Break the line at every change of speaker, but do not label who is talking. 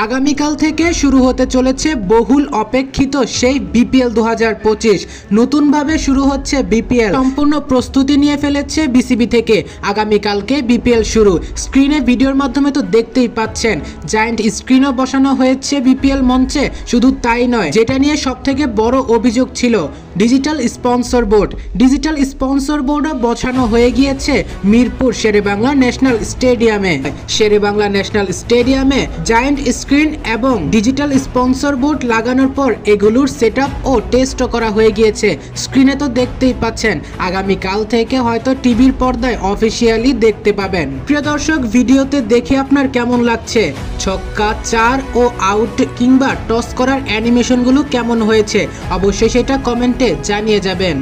আগামীকাল থেকে শুরু হতে চলেছে বহুল অপেক্ষিত সেই বিপিএল 2025। নতুনভাবে শুরু হচ্ছে বিপিএল। সম্পূর্ণ প্রস্তুতি নিয়ে ফেলেছে বিসিবি থেকে। আগামীকালকে বিপিএল শুরু। স্ক্রিনে ভিডিওর মাধ্যমে তো দেখতেই পাচ্ছেন, জায়ান্ট স্ক্রিনও বসানো হয়েছে বিপিএল মঞ্চে। শুধু তাই নয়, যেটা নিয়ে সবথেকে বড় অভিযোগ ছিল digital sponsor board. Digital sponsor বোর্ডও বসানো হয়ে গিয়েছে মিরপুর শেরেবাংলা ন্যাশনাল স্টেডিয়ামে। শেরেবাংলা ন্যাশনাল স্টেডিয়ামে জায়ান্ট স্ক্রিন এবং ডিজিটাল স্পন্সর বোর্ড লাগানোর পর এগুলোর সেটআপ ও টেস্টও করা হয়ে গিয়েছে। স্ক্রিনে তো দেখতেই পাচ্ছেন, আগামীকাল থেকে হয়তো টিভির পর্দায় অফিসিয়ালি দেখতে পাবেন। প্রিয় দর্শক, ভিডিওতে দেখে আপনার কেমন লাগছে? ছক্কা, চার ও আউট কিংবা টস করার অ্যানিমেশনগুলো কেমন হয়েছে অবশ্যই সেটা কমেন্টে জানিয়ে যাবেন।